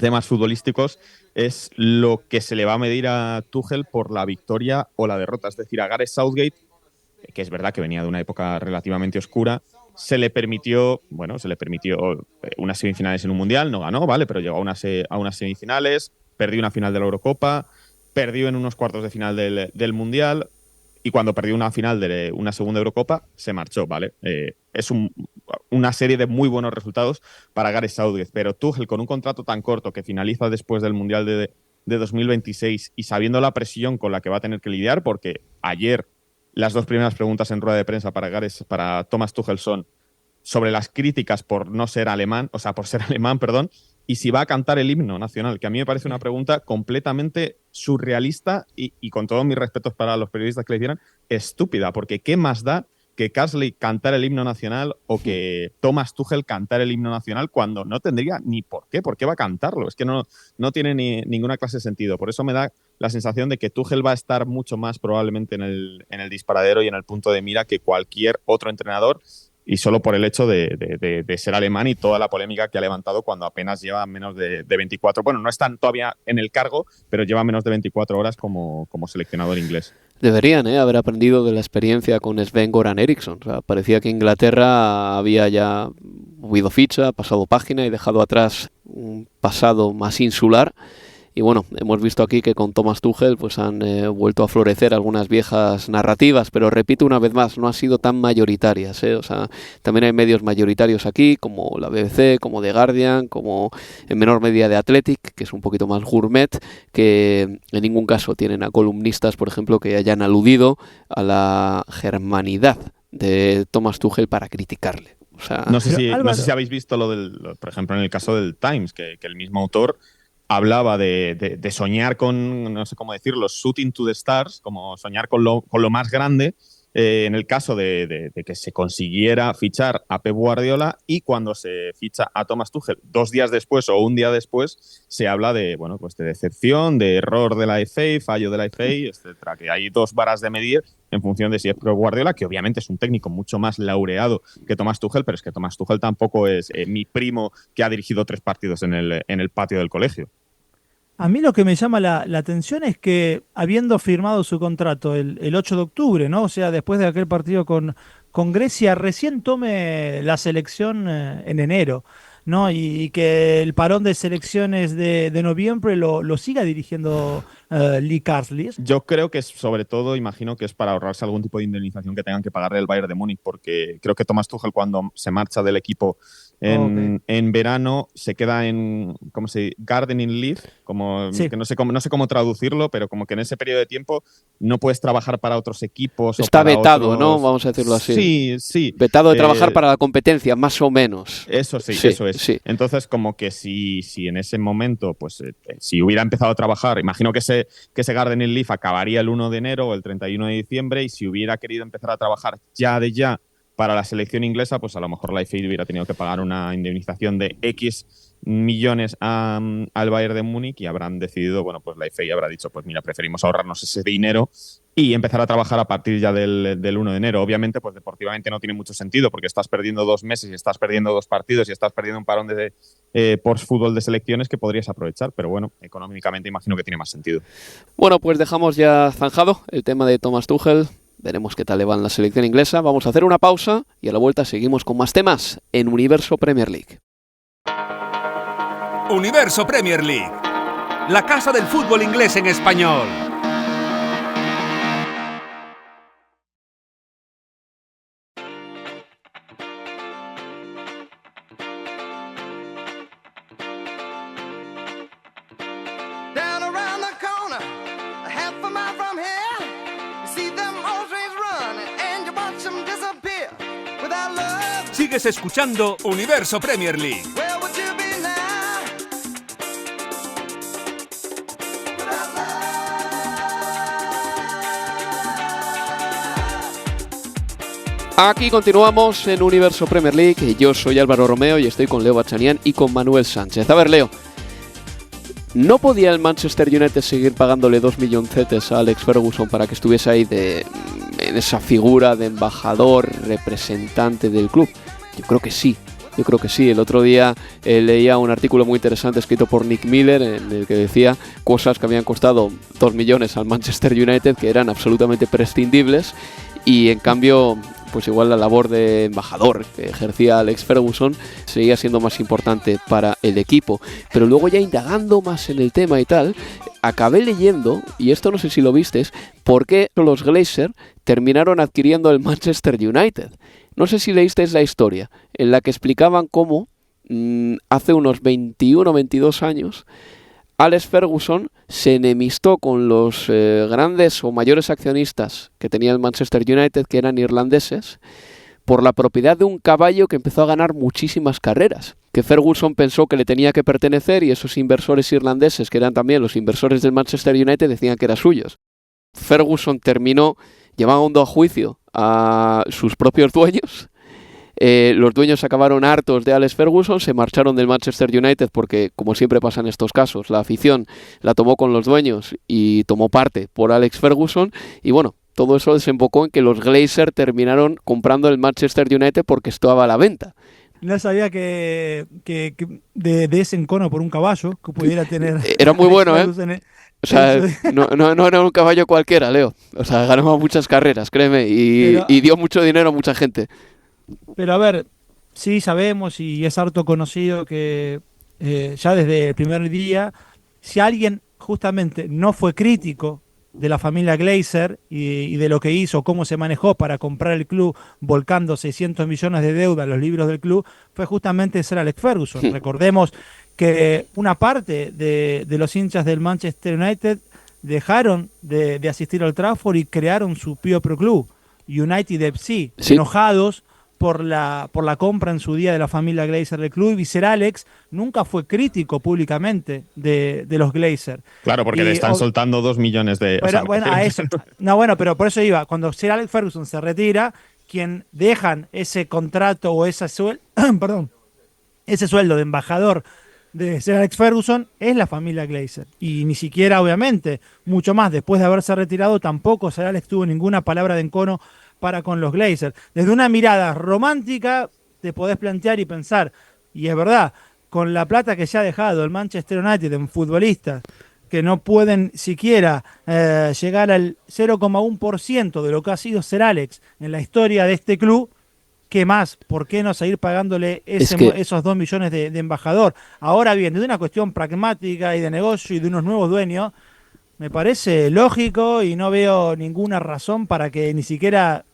temas futbolísticos, es lo que se le va a medir a Tuchel por la victoria o la derrota. Es decir, a Gareth Southgate, que es verdad que venía de una época relativamente oscura, se le permitió unas semifinales en un mundial, no ganó, vale, pero llegó a unas semifinales, perdió una final de la Eurocopa, perdió en unos cuartos de final del mundial, y cuando perdió una final de una segunda Eurocopa, se marchó, ¿vale? Es una serie de muy buenos resultados para Gareth Southgate, pero Tuchel, con un contrato tan corto que finaliza después del Mundial de 2026 y sabiendo la presión con la que va a tener que lidiar, porque ayer las 2 primeras preguntas en rueda de prensa para Thomas Tuchel son sobre las críticas por no ser alemán, o sea, por ser alemán, perdón, y si va a cantar el himno nacional, que a mí me parece una pregunta completamente surrealista y con todos mis respetos para los periodistas que le hicieran, estúpida, porque ¿qué más da que Carsley cantar el himno nacional o que Thomas Tuchel cantar el himno nacional cuando no tendría ni por qué? ¿Por qué va a cantarlo? Es que no tiene ninguna clase de sentido. Por eso me da la sensación de que Tuchel va a estar mucho más probablemente en el disparadero y en el punto de mira que cualquier otro entrenador, y solo por el hecho de ser alemán y toda la polémica que ha levantado cuando apenas lleva menos de 24. Bueno, no están todavía en el cargo, pero lleva menos de 24 horas como seleccionador inglés. Deberían haber aprendido de la experiencia con Sven-Göran Eriksson. O sea, parecía que Inglaterra había ya movido ficha, pasado página y dejado atrás un pasado más insular. Y bueno, hemos visto aquí que con Thomas Tuchel pues han vuelto a florecer algunas viejas narrativas, pero repito una vez más, no han sido tan mayoritarias, O sea, también hay medios mayoritarios aquí, como la BBC, como The Guardian, como en menor medida The Athletic, que es un poquito más gourmet, que en ningún caso tienen a columnistas, por ejemplo, que hayan aludido a la germanidad de Thomas Tuchel para criticarle. O sea, no sé si habéis visto por ejemplo, en el caso del Times, que el mismo autor hablaba de soñar con, no sé cómo decirlo, shooting to the stars, como soñar con lo más grande, en el caso de que se consiguiera fichar a Pep Guardiola, y cuando se ficha a Thomas Tuchel 2 días después o un día después, se habla de decepción, de error de la FA, fallo de la FA, etcétera, que hay 2 varas de medir en función de si es Pep Guardiola, que obviamente es un técnico mucho más laureado que Thomas Tuchel, pero es que Thomas Tuchel tampoco es mi primo que ha dirigido 3 partidos en el patio del colegio. A mí lo que me llama la atención es que, habiendo firmado su contrato el 8 de octubre, ¿no? O sea, después de aquel partido con Grecia, recién tome la selección en enero, ¿no? Y que el parón de selecciones de noviembre lo siga dirigiendo Lee Carlisle. Yo creo que es, sobre todo, imagino que es para ahorrarse algún tipo de indemnización que tengan que pagarle el Bayern de Múnich, porque creo que Thomas Tuchel, cuando se marcha del equipo en verano, se queda en, ¿cómo se dice? Gardening leave, como Sí. que no sé cómo traducirlo, pero como que en ese periodo de tiempo no puedes trabajar para otros equipos. Está o para vetado, otros... ¿no? Vamos a decirlo así. Sí, sí. Vetado de trabajar para la competencia, más o menos. Eso sí, Sí, eso es. sí. Entonces, como que si en ese momento, pues si hubiera empezado a trabajar, imagino que ese Gardening Leave acabaría el 1 de enero o el 31 de diciembre, y si hubiera querido empezar a trabajar ya para la selección inglesa, pues a lo mejor la FA hubiera tenido que pagar una indemnización de X millones al Bayern de Múnich, y habrán decidido, bueno, pues la FA habrá dicho, pues mira, preferimos ahorrarnos ese dinero y empezar a trabajar a partir ya del 1 de enero. Obviamente, pues deportivamente no tiene mucho sentido, porque estás perdiendo 2 meses y estás perdiendo 2 partidos y estás perdiendo un parón de post-fútbol de selecciones que podrías aprovechar, pero bueno, económicamente imagino que tiene más sentido. Bueno, pues dejamos ya zanjado el tema de Thomas Tuchel. Veremos qué tal le va en la selección inglesa. Vamos a hacer una pausa y a la vuelta seguimos con más temas en Universo Premier League. Universo Premier League, la casa del fútbol inglés en español. Sigues escuchando Universo Premier League. Aquí continuamos en Universo Premier League. Yo soy Álvaro Romeo y estoy con Leo Bachanian y con Manuel Sánchez. A ver, Leo, ¿no podía el Manchester United seguir pagándole 2 milloncetes a Alex Ferguson para que estuviese ahí en esa figura de embajador, representante del club? Yo creo que sí. El otro día leía un artículo muy interesante escrito por Nick Miller en el que decía cosas que habían costado 2 millones al Manchester United que eran absolutamente prescindibles, y en cambio, pues igual la labor de embajador que ejercía Alex Ferguson seguía siendo más importante para el equipo. Pero luego, ya indagando más en el tema y tal, acabé leyendo, y esto no sé si lo vistes, por qué los Glazer terminaron adquiriendo el Manchester United. No sé si leísteis la historia en la que explicaban cómo hace unos 21 o 22 años Alex Ferguson se enemistó con los grandes o mayores accionistas que tenía el Manchester United, que eran irlandeses, por la propiedad de un caballo que empezó a ganar muchísimas carreras, que Ferguson pensó que le tenía que pertenecer, y esos inversores irlandeses, que eran también los inversores del Manchester United, decían que era suyos. Ferguson terminó llevando a juicio a sus propios dueños. Los dueños acabaron hartos de Alex Ferguson, se marcharon del Manchester United porque, como siempre pasa en estos casos, la afición la tomó con los dueños y tomó parte por Alex Ferguson, y bueno, todo eso desembocó en que los Glazer terminaron comprando el Manchester United porque estaba a la venta. No sabía que de ese encono por un caballo que pudiera tener. Era muy bueno, ¿eh? O sea, no era un caballo cualquiera, Leo. O sea, ganó muchas carreras, créeme, y dio mucho dinero a mucha gente. Pero a ver, sí sabemos y es harto conocido que ya desde el primer día, si alguien justamente no fue crítico de la familia Glazer y de lo que hizo, cómo se manejó para comprar el club, volcando 600 millones de deuda en los libros del club, fue justamente Sir Alex Ferguson. Recordemos que una parte de los hinchas del Manchester United dejaron de asistir al Trafford y crearon su propio club, United FC, sí, enojados por la compra en su día de la familia Glazer del club, y Sir Alex nunca fue crítico públicamente de los Glazer. Claro, porque le están soltando 2 millones de... Pero, a eso. No, bueno, pero por eso iba. Cuando Sir Alex Ferguson se retira, quien dejan ese contrato o ese sueldo de embajador de Sir Alex Ferguson es la familia Glazer. Y ni siquiera, obviamente, mucho más después de haberse retirado, tampoco Sir Alex tuvo ninguna palabra de encono para con los Glazer. Desde una mirada romántica te podés plantear y pensar, y es verdad, con la plata que se ha dejado el Manchester United en futbolistas que no pueden siquiera llegar al 0,1% de lo que ha sido Sir Alex en la historia de este club, ¿qué más? ¿Por qué no seguir pagándole esos 2 millones de embajador? Ahora bien, desde una cuestión pragmática y de negocio y de unos nuevos dueños, me parece lógico y no veo ninguna razón para que ni siquiera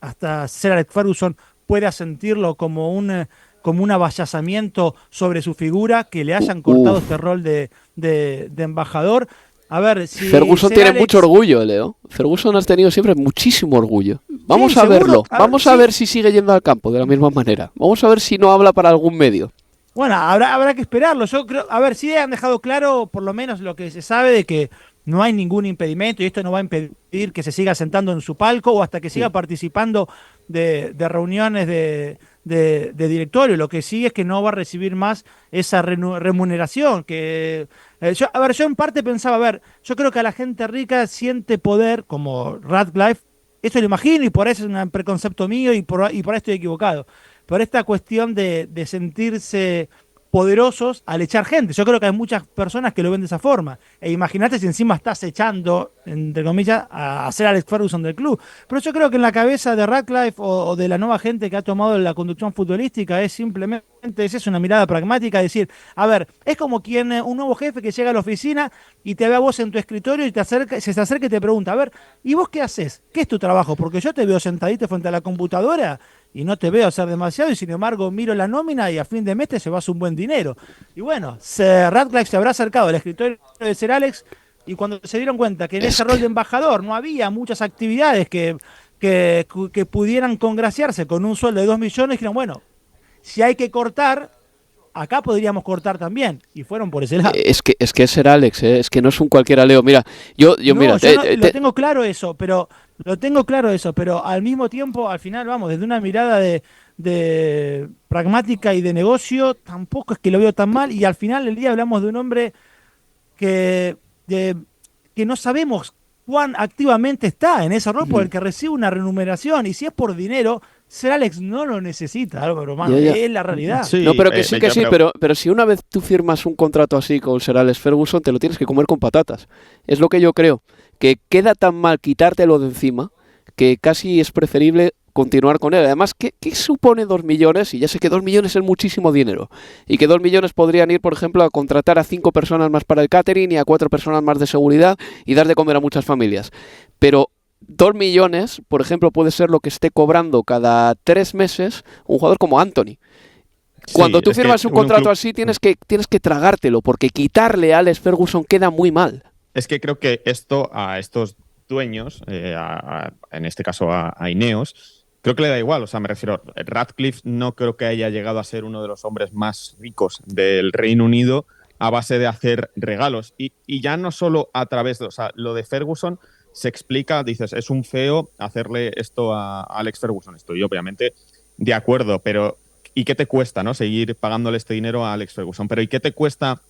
hasta Sir Alex Ferguson pueda sentirlo como un avasallamiento sobre su figura, que le hayan cortado este rol de embajador. A ver, si Ferguson tiene mucho orgullo, Leo. Ferguson ha tenido siempre muchísimo orgullo. Vamos a verlo. Vamos a ver si sigue yendo al campo de la misma manera. Vamos a ver si no habla para algún medio. Bueno, habrá que esperarlo. Yo creo, a ver, sí han dejado claro, por lo menos lo que se sabe, de que no hay ningún impedimento y esto no va a impedir que se siga sentando en su palco o hasta que siga participando de reuniones de directorio. Lo que sí es que no va a recibir más esa remuneración. Yo en parte pensaba, a ver, yo creo que a la gente rica siente poder, como Radcliffe, esto lo imagino y por eso es un preconcepto mío y por ahí estoy equivocado. Por esta cuestión de sentirse poderosos al echar gente. Yo creo que hay muchas personas que lo ven de esa forma. E imagínate si encima estás echando, entre comillas, a Sir Alex Ferguson del club. Pero yo creo que en la cabeza de Radcliffe o de la nueva gente que ha tomado la conducción futbolística es simplemente, es una mirada pragmática, de decir, a ver, es como un nuevo jefe que llega a la oficina y te ve a vos en tu escritorio y se acerca y te pregunta, a ver, ¿y vos qué haces? ¿Qué es tu trabajo? Porque yo te veo sentadito frente a la computadora y no te veo hacer demasiado, y sin embargo miro la nómina y a fin de mes te llevas un buen dinero. Y bueno, Radcliffe se habrá acercado al escritorio de Sir Alex y cuando se dieron cuenta que en ese rol de embajador no había muchas actividades que pudieran congraciarse con un sueldo de 2 millones, dijeron, bueno, si hay que cortar, acá podríamos cortar también. Y fueron por ese lado. Es que es Sir Alex, es que no es un cualquiera, Leo. Mira, lo tengo claro eso, pero al mismo tiempo, al final, vamos, desde una mirada de pragmática y de negocio, tampoco es que lo veo tan mal. Y al final del día hablamos de un hombre que no sabemos cuán activamente está en ese rol por el que recibe una remuneración. Y si es por dinero, Sir Alex no lo necesita, Álvaro, man, es la realidad. Sí, no, pero pero si una vez tú firmas un contrato así con Sir Alex Ferguson, te lo tienes que comer con patatas. Es lo que yo creo, que queda tan mal quitártelo de encima que casi es preferible continuar con él. Además, ¿qué supone 2 millones? Y ya sé que 2 millones es muchísimo dinero. Y que 2 millones podrían ir, por ejemplo, a contratar a 5 personas más para el catering y a 4 personas más de seguridad y dar de comer a muchas familias. Pero 2 millones, por ejemplo, puede ser lo que esté cobrando cada 3 meses un jugador como Anthony. Cuando tú firmas un contrato así, tienes que tragártelo, porque quitarle a Alex Ferguson queda muy mal. Es que creo que esto a estos dueños, en este caso a Ineos, creo que le da igual. O sea, me refiero, Radcliffe no creo que haya llegado a ser uno de los hombres más ricos del Reino Unido a base de hacer regalos. Y ya no solo a través de... O sea, lo de Ferguson se explica, dices, es un feo hacerle esto a Alex Ferguson. Estoy obviamente de acuerdo, pero ¿y qué te cuesta, no? Seguir pagándole este dinero a Alex Ferguson. Pero ¿y qué te cuesta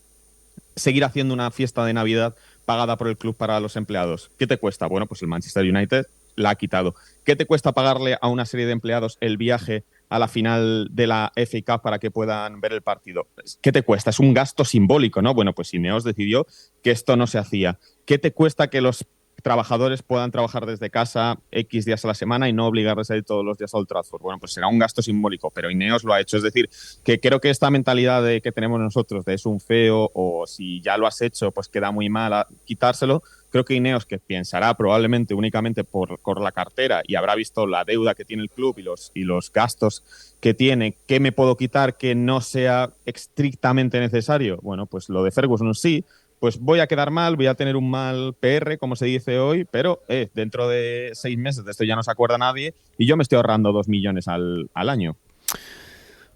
seguir haciendo una fiesta de Navidad pagada por el club para los empleados? ¿Qué te cuesta? Bueno, pues el Manchester United la ha quitado. ¿Qué te cuesta pagarle a una serie de empleados el viaje a la final de la FA Cup para que puedan ver el partido? ¿Qué te cuesta? Es un gasto simbólico, ¿no? Bueno, pues Ineos decidió que esto no se hacía. ¿Qué te cuesta que los trabajadores puedan trabajar desde casa X días a la semana y no obligarles a ir todos los días a Old Trafford? Bueno, pues será un gasto simbólico, pero Ineos lo ha hecho. Es decir, que creo que esta mentalidad que tenemos nosotros de es un feo o si ya lo has hecho, pues queda muy mal a quitárselo. Creo que Ineos, que pensará probablemente únicamente por la cartera y habrá visto la deuda que tiene el club y los gastos que tiene, ¿qué me puedo quitar que no sea estrictamente necesario? Bueno, pues lo de Ferguson sí. Pues voy a quedar mal, voy a tener un mal PR, como se dice hoy, pero dentro de 6 meses de esto ya no se acuerda nadie y yo me estoy ahorrando 2 millones al año.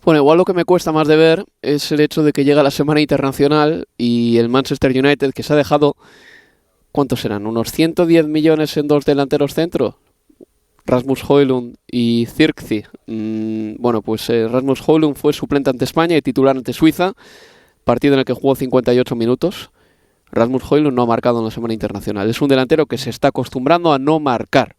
Bueno, igual lo que me cuesta más de ver es el hecho de que llega la semana internacional y el Manchester United, que se ha dejado, ¿cuántos serán? ¿Unos 110 millones en 2 delanteros centros? Rasmus Højlund y Zirkzee. Bueno, pues Rasmus Højlund fue suplente ante España y titular ante Suiza, partido en el que jugó 58 minutos. Rasmus Højlund no ha marcado en la semana internacional. Es un delantero que se está acostumbrando a no marcar.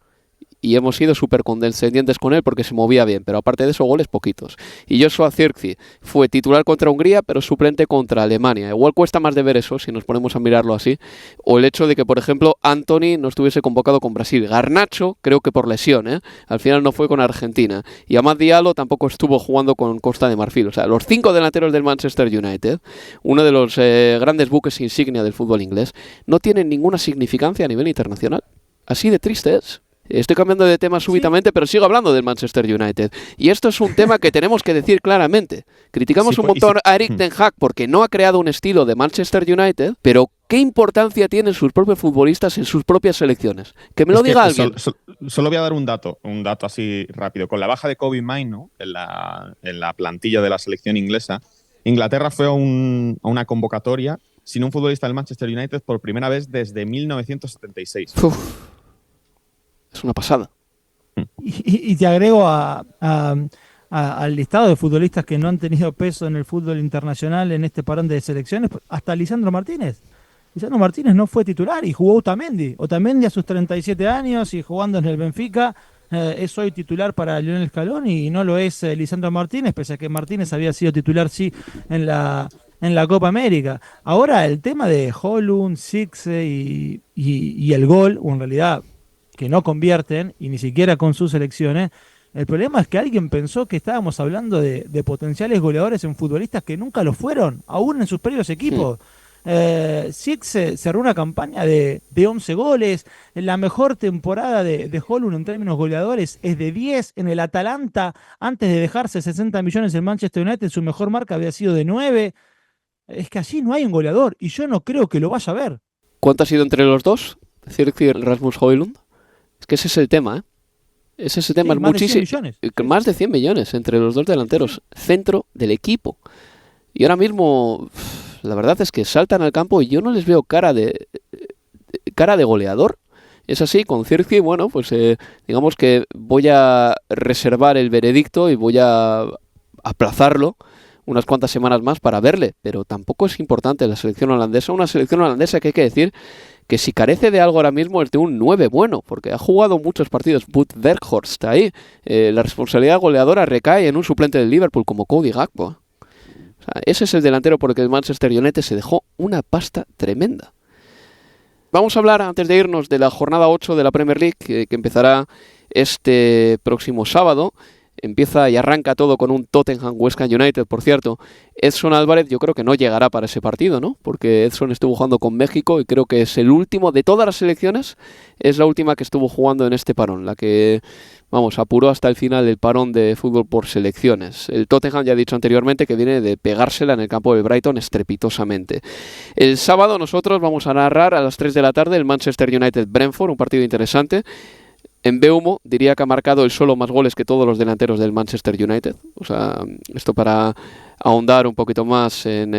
y hemos sido súper condescendientes con él porque se movía bien, pero aparte de eso, goles poquitos. Y Joshua Zirkzee fue titular contra Hungría, pero suplente contra Alemania. Igual cuesta más de ver eso, si nos ponemos a mirarlo así, o el hecho de que, por ejemplo, Antony no estuviese convocado con Brasil. Garnacho, creo que por lesión, al final no fue con Argentina. Y Amad Diallo tampoco estuvo jugando con Costa de Marfil. O sea, los 5 delanteros del Manchester United, uno de los grandes buques insignia del fútbol inglés, no tienen ninguna significancia a nivel internacional. Así de triste es. Estoy cambiando de tema súbitamente, pero sigo hablando del Manchester United. Y esto es un tema que tenemos que decir claramente. Criticamos un montón a Erik ten Hag porque no ha creado un estilo de Manchester United, pero ¿qué importancia tienen sus propios futbolistas en sus propias selecciones? Que me lo diga alguien. Solo voy a dar un dato así rápido. Con la baja de Kobe Mainoo en la plantilla de la selección inglesa, Inglaterra fue a una convocatoria sin un futbolista del Manchester United por primera vez desde 1976. Es una pasada. Y te agrego al listado de futbolistas que no han tenido peso en el fútbol internacional en este parón de selecciones, hasta Lisandro Martínez. Lisandro Martínez no fue titular y jugó Otamendi. Otamendi a sus 37 años y jugando en el Benfica es hoy titular para Lionel Scaloni y no lo es Lisandro Martínez, pese a que Martínez había sido titular sí en la Copa América. Ahora el tema de Højlund, Zirkzee y el gol, o en realidad que no convierten, y ni siquiera con sus selecciones, el problema es que alguien pensó que estábamos hablando de potenciales goleadores en futbolistas que nunca lo fueron, aún en sus previos equipos. Zirkzee cerró una campaña de 11 goles, la mejor temporada de Højlund en términos goleadores es de 10, en el Atalanta, antes de dejarse 60 millones en Manchester United, su mejor marca había sido de 9. Es que allí no hay un goleador, y yo no creo que lo vaya a ver. ¿Cuánto ha sido entre los dos? Zirkzee y Rasmus Højlund. Es que ese es el tema, Ese es el tema, sí, es muchísimo. Más de 100 millones entre los dos delanteros, centro del equipo. Y ahora mismo, la verdad es que saltan al campo y yo no les veo cara de goleador. Es así, con Zirkzee, bueno, pues digamos que voy a reservar el veredicto y voy a aplazarlo unas cuantas semanas más para verle, pero tampoco es importante la selección holandesa, una selección holandesa que hay que decir que si carece de algo ahora mismo es de un 9 bueno, porque ha jugado muchos partidos Wout Weghorst ahí. La responsabilidad goleadora recae en un suplente del Liverpool como Cody Gakpo. O sea, ese es el delantero por el que el Manchester United se dejó una pasta tremenda. Vamos a hablar, antes de irnos, de la jornada 8 de la Premier League, que empezará este próximo sábado. Empieza y arranca todo con un Tottenham West Ham United, por cierto. Edson Álvarez yo creo que no llegará para ese partido, ¿no? Porque Edson estuvo jugando con México y creo que es el último de todas las selecciones, es la última que estuvo jugando en este parón, la que, vamos, apuró hasta el final el parón de fútbol por selecciones. El Tottenham, ya he dicho anteriormente, que viene de pegársela en el campo del Brighton estrepitosamente. El sábado nosotros vamos a narrar a las 3 de la tarde el Manchester United-Brentford, un partido interesante. En Mbeumo diría que ha marcado el solo más goles que todos los delanteros del Manchester United. O sea, esto para ahondar un poquito más en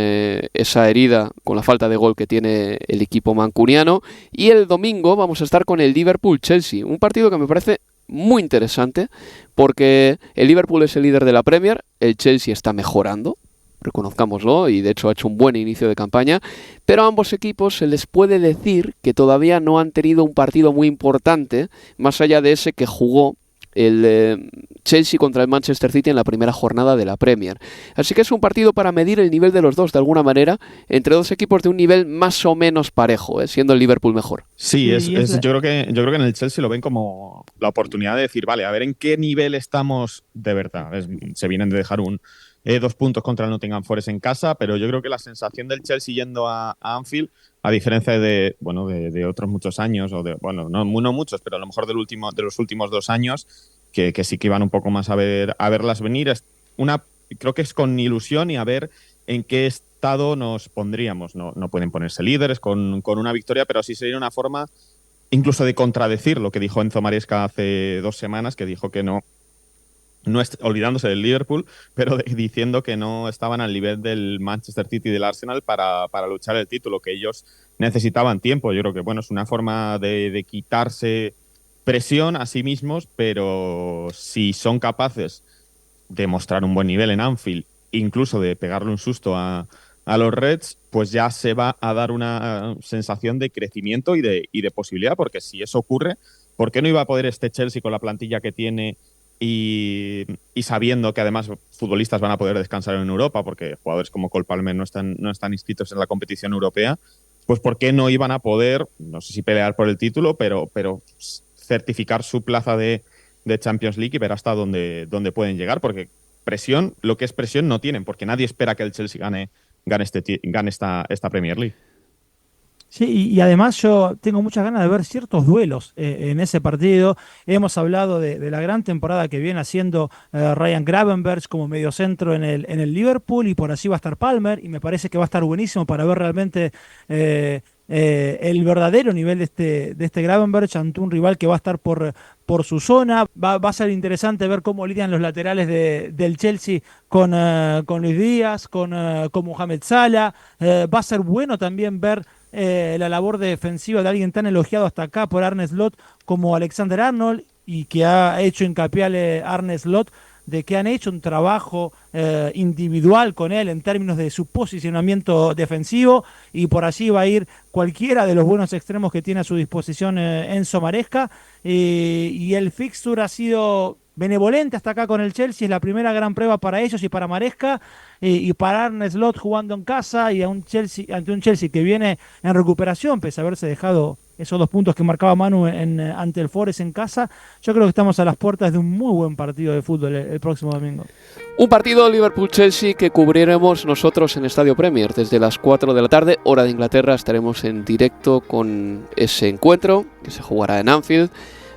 esa herida con la falta de gol que tiene el equipo mancuniano. Y el domingo vamos a estar con el Liverpool-Chelsea, un partido que me parece muy interesante porque el Liverpool es el líder de la Premier, el Chelsea está mejorando, reconozcámoslo, y de hecho ha hecho un buen inicio de campaña, pero a ambos equipos se les puede decir que todavía no han tenido un partido muy importante, más allá de ese que jugó el Chelsea contra el Manchester City en la primera jornada de la Premier. Así que es un partido para medir el nivel de los dos, de alguna manera, entre dos equipos de un nivel más o menos parejo, siendo el Liverpool mejor. Sí, yo creo que en el Chelsea lo ven como la oportunidad de decir, vale, a ver en qué nivel estamos de verdad. Se vienen de dejar 2 puntos contra el Nottingham Forest en casa, pero yo creo que la sensación del Chelsea yendo a Anfield, a diferencia de otros muchos años, no muchos, pero a lo mejor de los últimos 2 años, que sí que iban un poco más a verlas venir, creo que es con ilusión y a ver en qué estado nos pondríamos. No pueden ponerse líderes con una victoria, pero sí sería una forma incluso de contradecir lo que dijo Enzo Maresca hace 2 semanas, que dijo que no olvidándose del Liverpool, pero diciendo que no estaban al nivel del Manchester City y del Arsenal para luchar el título, que ellos necesitaban tiempo. Yo creo que es una forma de quitarse presión a sí mismos, pero si son capaces de mostrar un buen nivel en Anfield, incluso de pegarle un susto a los Reds, pues ya se va a dar una sensación de crecimiento y de posibilidad, porque si eso ocurre, ¿Por qué no iba a poder este Chelsea con la plantilla que tiene y sabiendo que además futbolistas van a poder descansar en Europa, porque jugadores como Cole Palmer no están inscritos en la competición europea? Pues ¿por qué no iban a poder, no sé si pelear por el título, pero certificar su plaza de Champions League y ver hasta dónde pueden llegar? Porque presión, lo que es presión, no tienen, porque nadie espera que el Chelsea gane esta Premier League. Sí, y además yo tengo muchas ganas de ver ciertos duelos en ese partido. Hemos hablado de la gran temporada que viene haciendo Ryan Gravenberch como mediocentro en el Liverpool, y por allí va a estar Palmer, y me parece que va a estar buenísimo para ver realmente el verdadero nivel de este Gravenberch ante un rival que va a estar por su zona. Va a ser interesante ver cómo lidian los laterales del Chelsea con Luis Díaz, con Mohamed Salah. Va a ser bueno también ver la labor defensiva de alguien tan elogiado hasta acá por Arne Slot como Alexander Arnold, y que ha hecho hincapié Arne Slot de que han hecho un trabajo individual con él en términos de su posicionamiento defensivo, y por allí va a ir cualquiera de los buenos extremos que tiene a su disposición Enzo Maresca, y el fixture ha sido benevolente hasta acá con el Chelsea. Es la primera gran prueba para ellos y para Maresca, y para Arne Slot jugando en casa y ante un Chelsea que viene en recuperación, pese a haberse dejado esos 2 puntos que marcaba Manu ante el Forest en casa. Yo creo que estamos a las puertas de un muy buen partido de fútbol el próximo domingo. Un partido Liverpool-Chelsea que cubriremos nosotros en Estadio Premier desde las 4 de la tarde, hora de Inglaterra. Estaremos en directo con ese encuentro que se jugará en Anfield.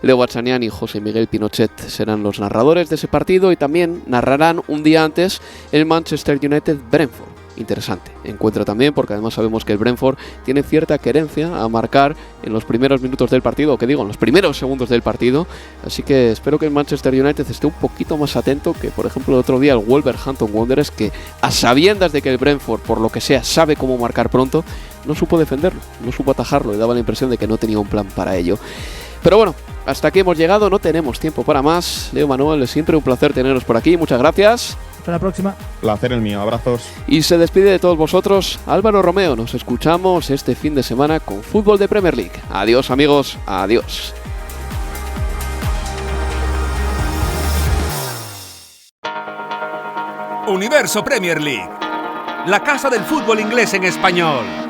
Leo Bachanian y José Miguel Pinochet serán los narradores de ese partido, y también narrarán un día antes el Manchester United-Brentford. Interesante encuentro también, porque además sabemos que el Brentford tiene cierta querencia a marcar en los primeros minutos del partido, o que digo, en los primeros segundos del partido. Así que espero que el Manchester United esté un poquito más atento que, por ejemplo, el otro día el Wolverhampton Wanderers, que a sabiendas de que el Brentford, por lo que sea, sabe cómo marcar pronto, no supo defenderlo, no supo atajarlo, y daba la impresión de que no tenía un plan para ello. Pero bueno, hasta aquí hemos llegado, no tenemos tiempo para más. Leo, Manuel, es siempre un placer teneros por aquí, muchas gracias. Hasta la próxima. Placer el mío, abrazos. Y se despide de todos vosotros Álvaro Romeo. Nos escuchamos este fin de semana con fútbol de Premier League. Adiós, amigos, adiós. Universo Premier League, la casa del fútbol inglés en español.